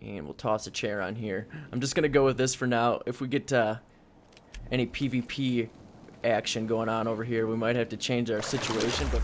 And we'll toss a chair on here. I'm just going to go with this for now. If we get any PvP action going on over here, we might have to change our situation. But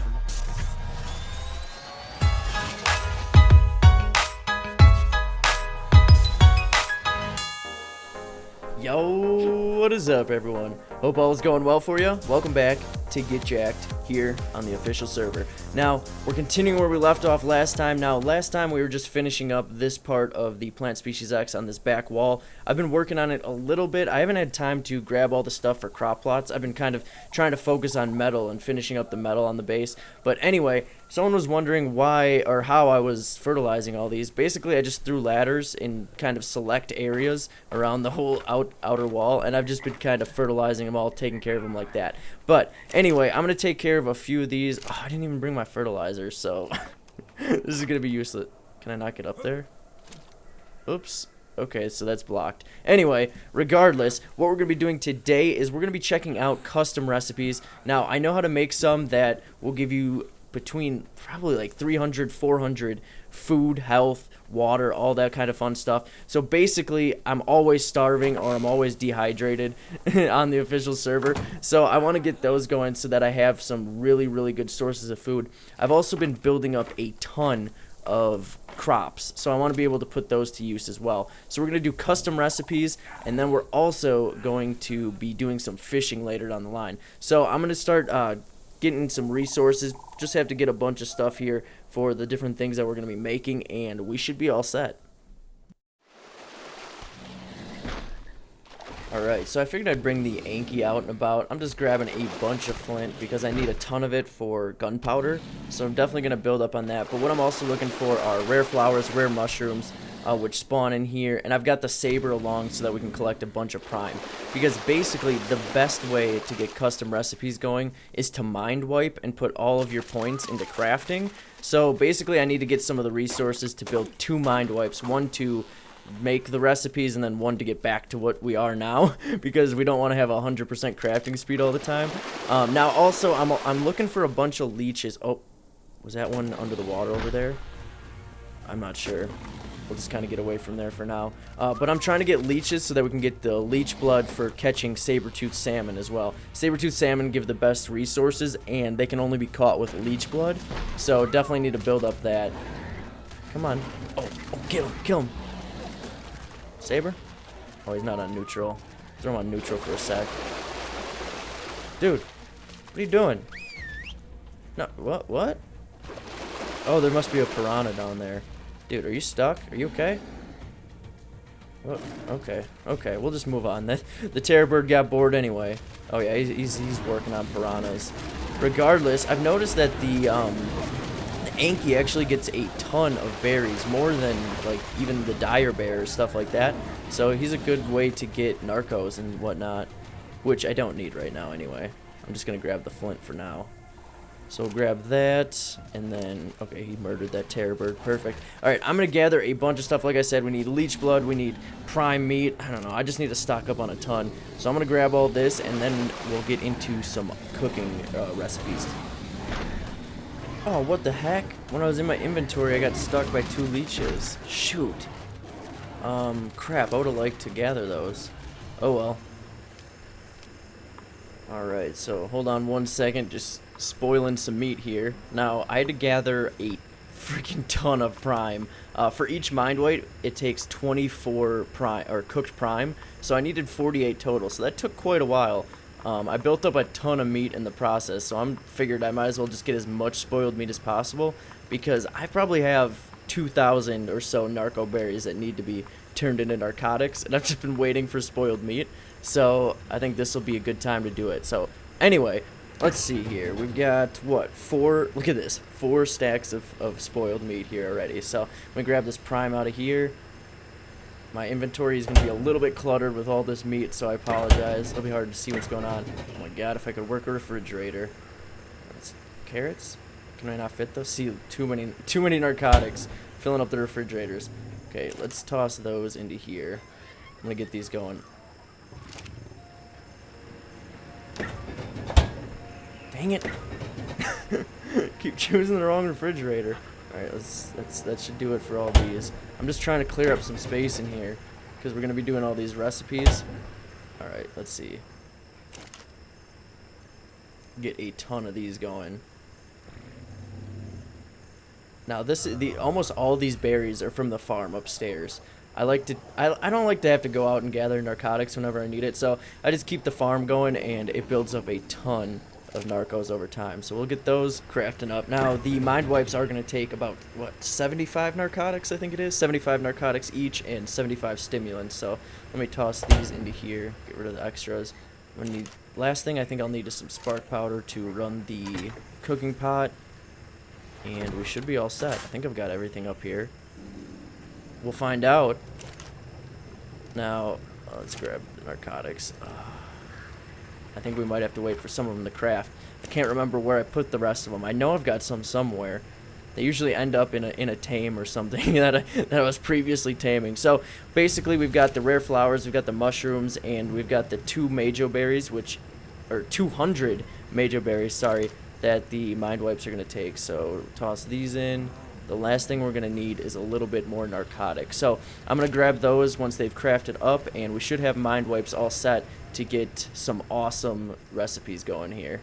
yo, what is up, everyone? Hope all is going well for you. Welcome back to Get Jacked here on the official server. Now, we're continuing where we left off last time. Now, last time we were just finishing up this part of the Plant Species X on this back wall. I've been working on it a little bit. I haven't had time to grab all the stuff for crop plots. I've been kind of trying to focus on metal and finishing up the metal on the base. But anyway, someone was wondering why or how I was fertilizing all these. Basically, I just threw ladders in kind of select areas around the whole outer wall, and I've just been kind of fertilizing them all, taking care of them like that. But anyway, I'm going to take care of a few of these. Oh, I didn't even bring my fertilizer, so this is going to be useless. Can I not get up there? Oops. Okay, so that's blocked. Anyway, regardless, what we're going to be doing today is we're going to be checking out custom recipes. Now, I know how to make some that will give you between probably like 300, 400 food, health, water, all that kind of fun stuff. So basically, I'm always starving or I'm always dehydrated on the official server. So I want to get those going so that I have some really, really good sources of food. I've also been building up a ton of crops, so I want to be able to put those to use as well. So we're going to do custom recipes, and then we're also going to be doing some fishing later down the line. So I'm going to start getting some resources. Just have to get a bunch of stuff here for the different things that we're going to be making, and we should be all set. Alright, so I figured I'd bring the Anki out and about. I'm just grabbing a bunch of flint because I need a ton of it for gunpowder, so I'm definitely going to build up on that. But what I'm also looking for are rare flowers, rare mushrooms, which spawn in here, and I've got the saber along so that we can collect a bunch of prime. Because basically, the best way to get custom recipes going is to mind wipe and put all of your points into crafting. So basically, I need to get some of the resources to build 2 mind wipes, one to make the recipes and then one to get back to what we are now, because we don't want to have 100% crafting speed all the time. Now also I'm looking for a bunch of leeches. Oh, was that one under the water over there? I'm not sure. We'll just kind of get away from there for now. But I'm trying to get leeches so that we can get the leech blood for catching saber-toothed salmon as well. Saber-toothed salmon give the best resources, and they can only be caught with leech blood. So definitely need to build up that. Come on. Oh, kill him. Saber? Oh, he's not on neutral. Throw him on neutral for a sec. Dude, what are you doing? No, what? Oh, there must be a piranha down there. Dude, are you stuck? Are you okay? What? Okay, we'll just move on. The terror bird got bored anyway. Oh yeah, he's working on piranhas. Regardless, I've noticed that the Anki actually gets a ton of berries, more than like even the dire bears, stuff like that. So he's a good way to get narcos and whatnot, which I don't need right now anyway. I'm just gonna grab the flint for now. So we'll grab that, and then, okay, he murdered that terror bird, perfect. Alright, I'm gonna gather a bunch of stuff. Like I said, we need leech blood, we need prime meat, I don't know, I just need to stock up on a ton. So I'm gonna grab all this, and then we'll get into some cooking recipes. Oh, what the heck? When I was in my inventory, I got stuck by 2 leeches. Shoot. Crap, I would've liked to gather those. Oh well. Alright, so hold on one second, just spoiling some meat here. Now, I had to gather a freaking ton of prime. For each mind wipe, it takes 24 prime, or cooked prime, so I needed 48 total, so that took quite a while. I built up a ton of meat in the process, so I'm figured I might as well just get as much spoiled meat as possible, because I probably have 2,000 or so narco berries that need to be turned into narcotics, and I've just been waiting for spoiled meat, so I think this will be a good time to do it. So anyway, let's see here. We've got, what, 4, look at this, 4 stacks of spoiled meat here already. So I'm going to grab this prime out of here. My inventory is going to be a little bit cluttered with all this meat, so I apologize. It'll be hard to see what's going on. Oh my god, if I could work a refrigerator. That's carrots? Can I not fit those? See, too many narcotics filling up the refrigerators. Okay, let's toss those into here. I'm going to get these going. Dang it. Keep choosing the wrong refrigerator. Alright, that should do it for all these. I'm just trying to clear up some space in here because we're going to be doing all these recipes. Alright, let's see. Get a ton of these going. Now this is almost all these berries are from the farm upstairs. I don't like to have to go out and gather narcotics whenever I need it, so I just keep the farm going and it builds up a ton of narcos over time. So we'll get those crafting up. Now the mind wipes are going to take about, what, 75 narcotics, I think it is? 75 narcotics each and 75 stimulants. So let me toss these into here, get rid of the extras. I'm gonna need, last thing I think I'll need is some spark powder to run the cooking pot. And we should be all set. I think I've got everything up here. We'll find out. Now, let's grab the narcotics. I think we might have to wait for some of them to craft. I can't remember where I put the rest of them. I know I've got some somewhere. They usually end up in a tame or something that I was previously taming. So basically, we've got the rare flowers, we've got the mushrooms, and we've got the 2 majo berries, or 200 majo berries, sorry, that the mind wipes are going to take. So toss these in. The last thing we're going to need is a little bit more narcotics. So I'm going to grab those once they've crafted up, and we should have mind wipes all set to get some awesome recipes going here.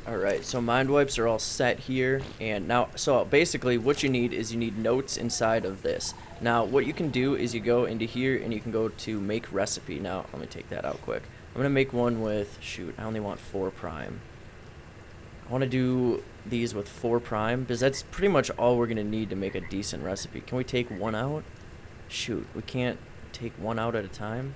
Alright, so mind wipes are all set here, and now, so basically what you need is you need notes inside of this. Now what you can do is you go into here and you can go to make recipe. Now let me take that out quick. I'm going to make one with, shoot, I only want 4 prime. I want to do these with 4 prime because that's pretty much all we're going to need to make a decent recipe. Can we take one out? Shoot, we can't take one out at a time?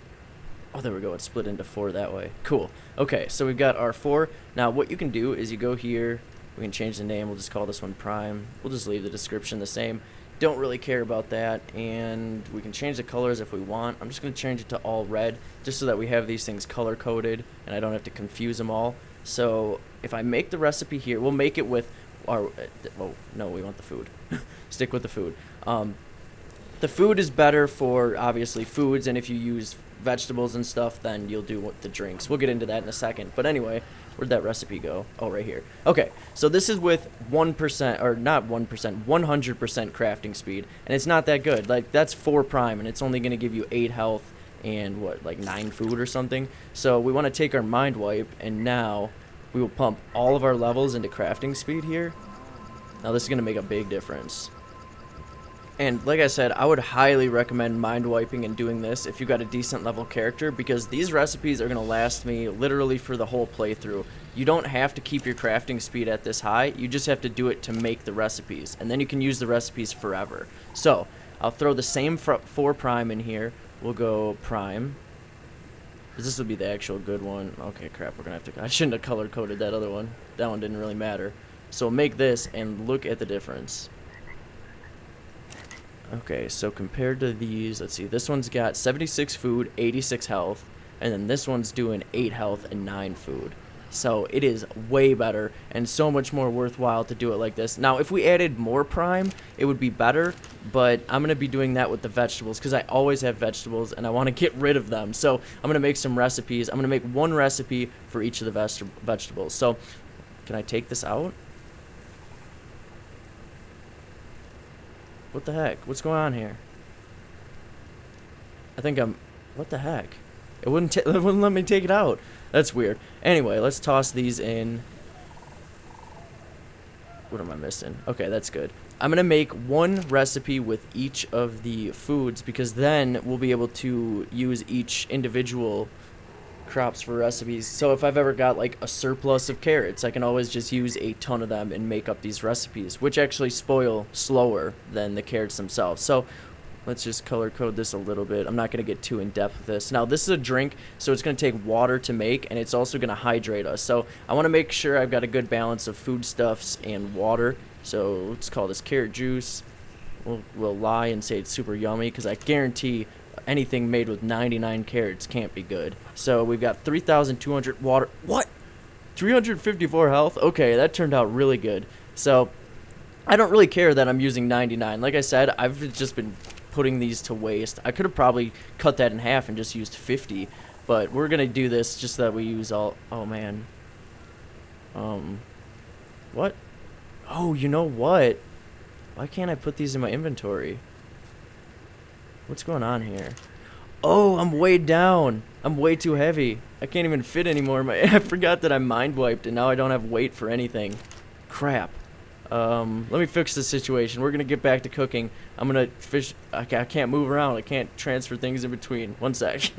Oh, there we go. It's split into 4 that way. Cool. Okay, so we've got our 4. Now, what you can do is you go here. We can change the name. We'll just call this one Prime. We'll just leave the description the same. Don't really care about that. And we can change the colors if we want. I'm just going to change it to all red just so that we have these things color-coded and I don't have to confuse them all. So if I make the recipe here, we'll make it with our... oh, no, we want the food. Stick with the food. The food is better for, obviously, foods, and if you use vegetables and stuff, then you'll do the drinks. We'll get into that in a second. But anyway, where'd that recipe go? Oh, right here. Okay, so this is with 1%, or not 1%, 100% crafting speed, and it's not that good. Like, that's 4 prime, and it's only going to give you 8 health and, what, like 9 food or something? So we want to take our mind wipe, and now we will pump all of our levels into crafting speed here. Now, this is going to make a big difference. And like I said, I would highly recommend mind wiping and doing this if you've got a decent level character, because these recipes are going to last me literally for the whole playthrough. You don't have to keep your crafting speed at this high, you just have to do it to make the recipes, and then you can use the recipes forever. So, I'll throw the same 4 prime in here. We'll go prime, because this will be the actual good one. Okay, crap, we're going to have to... I shouldn't have color-coded that other one. That one didn't really matter. So we'll make this, and look at the difference. Okay, so compared to these, let's see, this one's got 76 food, 86 health, and then this one's doing 8 health and 9 food. So it is way better and so much more worthwhile to do it like this. Now, if we added more prime, it would be better, but I'm going to be doing that with the vegetables because I always have vegetables and I want to get rid of them. So I'm going to make some recipes. I'm going to make one recipe for each of the vegetables. So can I take this out? What the heck? What's going on here? I think I'm... What the heck? It wouldn't let me take it out. That's weird. Anyway, let's toss these in. What am I missing? Okay, that's good. I'm going to make one recipe with each of the foods because then we'll be able to use each individual crops for recipes. So if I've ever got like a surplus of carrots, I can always just use a ton of them and make up these recipes, which actually spoil slower than the carrots themselves. So let's just color code this a little bit. I'm not going to get too in depth with this. Now this is a drink, so it's going to take water to make, and it's also going to hydrate us. So I want to make sure I've got a good balance of foodstuffs and water. So let's call this carrot juice. We'll lie and say it's super yummy because I guarantee anything made with 99 carrots can't be good. So we've got 3,200 water. What? 354 health? Okay, that turned out really good. So I don't really care that I'm using 99. Like I said, I've just been putting these to waste. I could have probably cut that in half and just used 50, but we're gonna do this just so that we use all... Oh man. What? Oh, you know what? Why can't I put these in my inventory? What's going on here? Oh, I'm way down. I'm way too heavy. I can't even fit anymore. I forgot that I mind wiped and now I don't have weight for anything. Crap. Let me fix this situation. We're gonna get back to cooking. I'm gonna fish. I can't move around. I can't transfer things in between. One sec.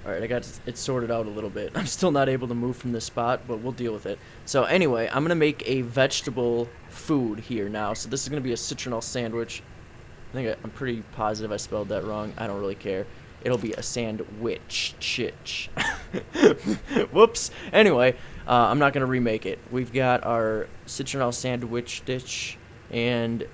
Alright, I got it sorted out a little bit. I'm still not able to move from this spot, but we'll deal with it. So anyway, I'm gonna make a vegetable food here now. So this is gonna be a citronelle sandwich. I'm pretty positive I spelled that wrong. I don't really care. It'll be a sandwich. Chich. Whoops. Anyway, I'm not going to remake it. We've got our citronelle sandwich dish, and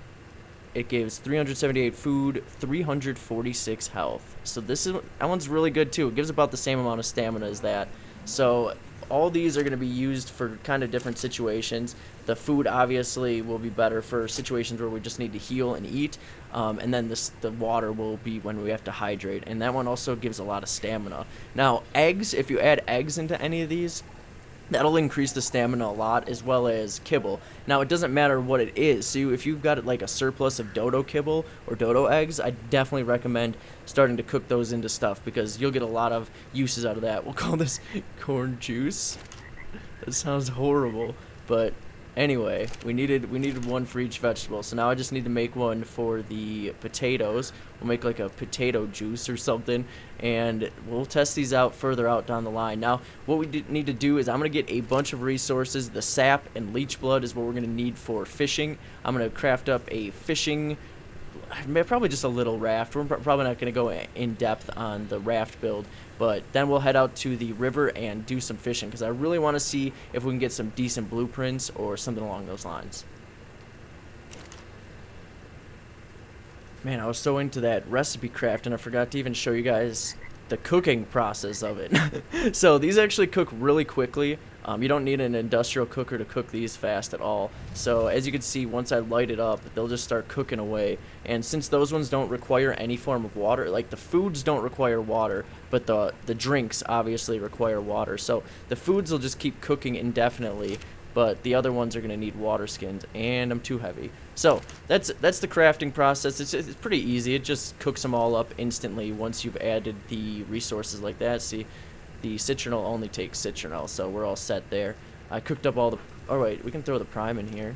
it gives 378 food, 346 health. So that one's really good too. It gives about the same amount of stamina as that. So all these are going to be used for kind of different situations. The food obviously will be better for situations where we just need to heal and eat, and then the water will be when we have to hydrate, and that one also gives a lot of stamina. Now eggs, if you add eggs into any of these, that'll increase the stamina a lot, as well as kibble. Now, it doesn't matter what it is. So if you've got like a surplus of dodo kibble or dodo eggs, I definitely recommend starting to cook those into stuff because you'll get a lot of uses out of that. We'll call this corn juice. That sounds horrible, but anyway, we needed one for each vegetable. So now I just need to make one for the potatoes. We'll make like a potato juice or something, and we'll test these out further out down the line. Now, what we need to do is I'm going to get a bunch of resources. The sap and leech blood is what we're going to need for fishing. I'm going to craft up a fishing, probably just a little raft. We're probably not going to go in depth on the raft build, but then we'll head out to the river and do some fishing because I really want to see if we can get some decent blueprints or something along those lines. Man, I was so into that recipe craft and I forgot to even show you guys the cooking process of it. So these actually cook really quickly. You don't need an industrial cooker to cook these fast at all. So as you can see, once I light it up, they'll just start cooking away. And since those ones don't require any form of water, like the foods don't require water, but the drinks obviously require water. So the foods will just keep cooking indefinitely, but the other ones are going to need water skins, and I'm too heavy. So that's the crafting process. It's pretty easy. It just cooks them all up instantly once you've added the resources like that. See, the citronelle only takes citronelle, so we're all set there. I cooked up all the... Oh, wait, we can throw the prime in here.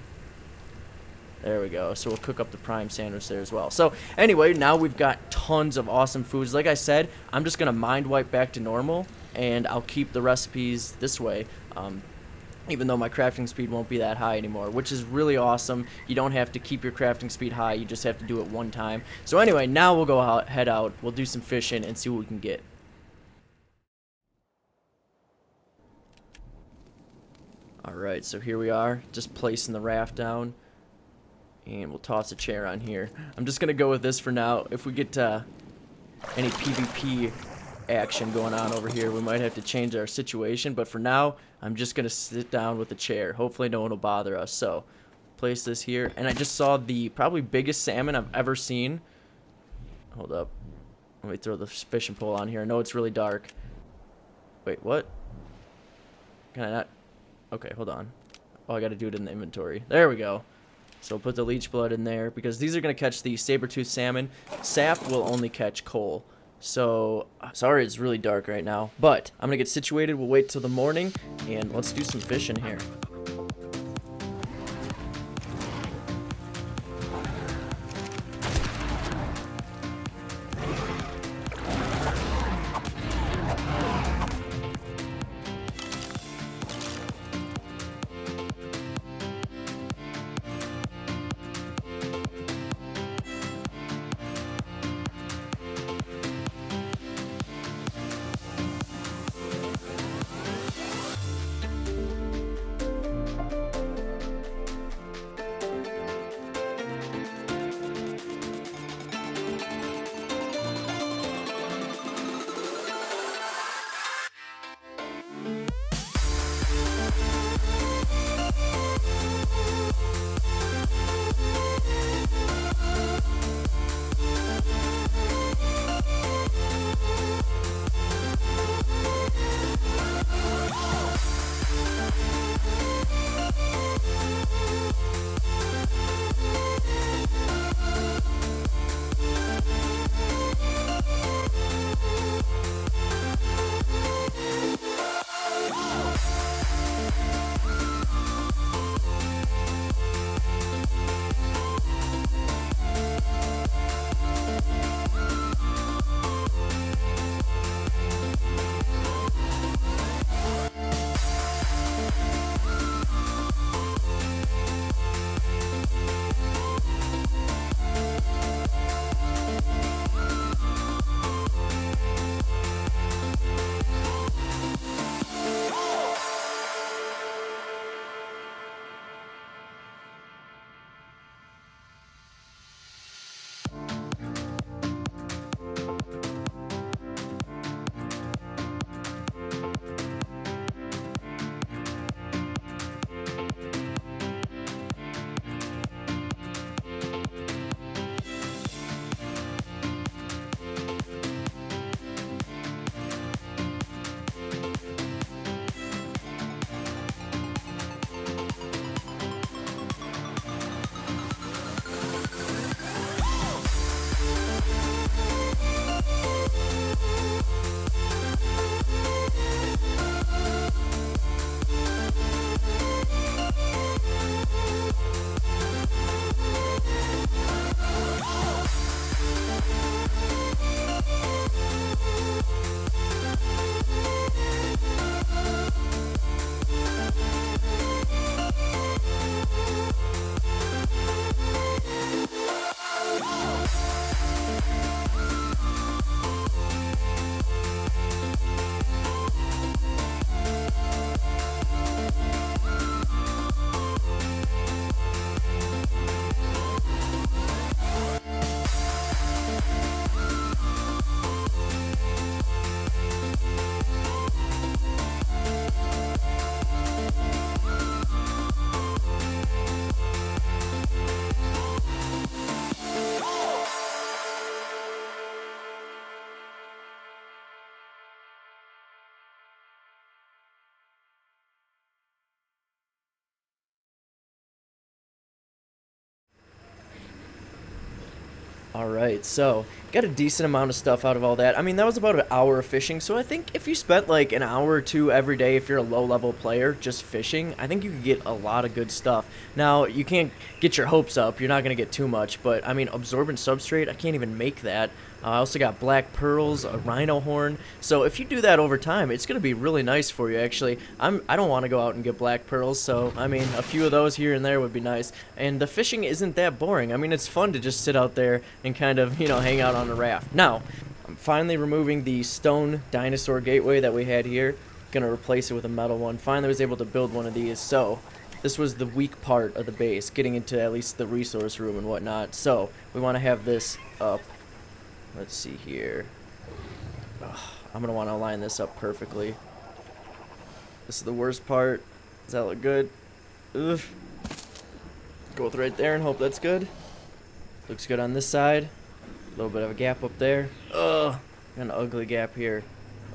There we go. So we'll cook up the prime sandwich there as well. So anyway, now we've got tons of awesome foods. Like I said, I'm just going to mind wipe back to normal, and I'll keep the recipes this way. Even though my crafting speed won't be that high anymore, which is really awesome. You don't have to keep your crafting speed high, you just have to do it one time. So anyway, now we'll go out, head out, we'll do some fishing and see what we can get. Alright, so here we are, just placing the raft down, and we'll toss a chair on here. I'm just gonna go with this for now. If we get any PvP action going on over here, we might have to change our situation, but for now I'm just gonna sit down with the chair. Hopefully no one will bother us. So place this here, and I just saw the probably biggest salmon I've ever seen. Hold up, let me throw the fishing pole on here. I know it's really dark. Wait, what? Can I not? Okay, hold on. Oh, I gotta do it in the inventory. There we go. So we'll put the leech blood in there because these are gonna catch the saber-toothed salmon. Sap will only catch coal. So, sorry it's really dark right now, but I'm gonna get situated. We'll wait till the morning, and let's do some fishing here. Alright, so got a decent amount of stuff out of all that. I mean, that was about an hour of fishing, so I think if you spent like an hour or two every day, if you're a low-level player, just fishing, I think you could get a lot of good stuff. Now, you can't get your hopes up, you're not going to get too much, but I mean, absorbent substrate, I can't even make that. I also got black pearls, a rhino horn, so if you do that over time, it's going to be really nice for you, actually. I don't want to go out and get black pearls, so I mean, a few of those here and there would be nice. And the fishing isn't that boring. I mean, it's fun to just sit out there and kind of, you know, hang out on a raft. Now, I'm finally removing the stone dinosaur gateway that we had here. Gonna replace it with a metal one. Finally was able to build one of these, so this was the weak part of the base, getting into at least the resource room and whatnot. So we want to have this up. Let's see here. Ugh, I'm gonna want to line this up perfectly. This is the worst part. Does that look good? Ugh. Go with right there and hope that's good. Looks good on this side. A little bit of a gap up there. Ugh, an ugly gap here.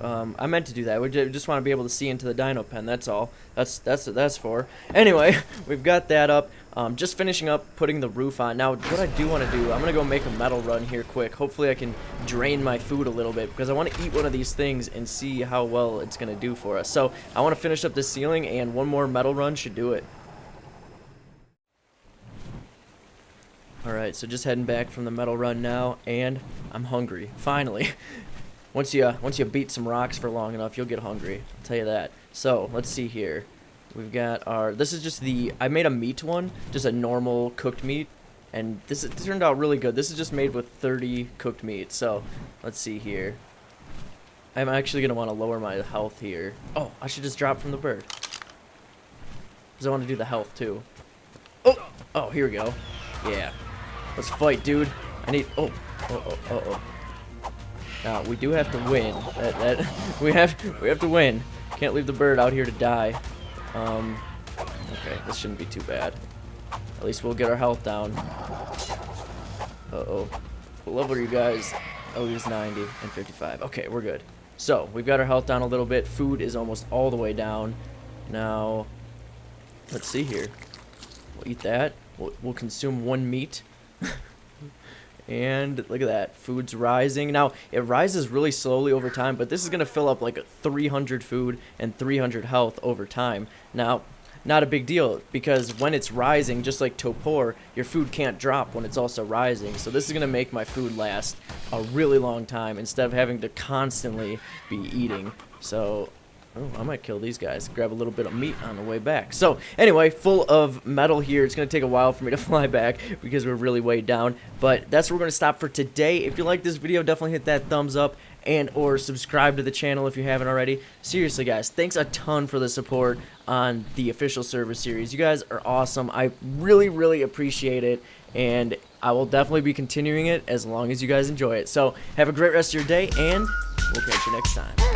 I meant to do that. We just want to be able to see into the dino pen. That's all. That's what that's for. Anyway, we've got that up. Just finishing up putting the roof on. Now, what I do want to do, I'm gonna go make a metal run here quick. Hopefully, I can drain my food a little bit because I want to eat one of these things and see how well it's gonna do for us. So I want to finish up this ceiling, and one more metal run should do it. Alright, so just heading back from the metal run now, and I'm hungry, finally. Once you beat some rocks for long enough, you'll get hungry, I'll tell you that. So, let's see here. We've got our, this is just the, I made a meat one, just a normal cooked meat, and this turned out really good. This is just made with 30 cooked meat, so let's see here. I'm actually going to want to lower my health here. Oh, I should just drop from the bird. Because I want to do the health too. Oh, here we go. Yeah. Let's fight, dude. I need. Oh. Now we do have to win. We have to win. Can't leave the bird out here to die. Okay, this shouldn't be too bad. At least we'll get our health down. What level are you guys? Oh, he's 90 and 55. Okay, we're good. So we've got our health down a little bit. Food is almost all the way down. Now, let's see here. We'll eat that. We'll consume one meat. And look at that, food's rising. Now, it rises really slowly over time, but this is going to fill up like 300 food and 300 health over time. Now, not a big deal, because when it's rising, just like Topor, your food can't drop when it's also rising. So this is going to make my food last a really long time instead of having to constantly be eating. So, oh, I might kill these guys. Grab a little bit of meat on the way back. So, anyway, full of metal here. It's going to take a while for me to fly back because we're really weighed down. But that's where we're going to stop for today. If you like this video, definitely hit that thumbs up and or subscribe to the channel if you haven't already. Seriously, guys, thanks a ton for the support on the official server series. You guys are awesome. I really, really appreciate it. And I will definitely be continuing it as long as you guys enjoy it. So, have a great rest of your day, and we'll catch you next time.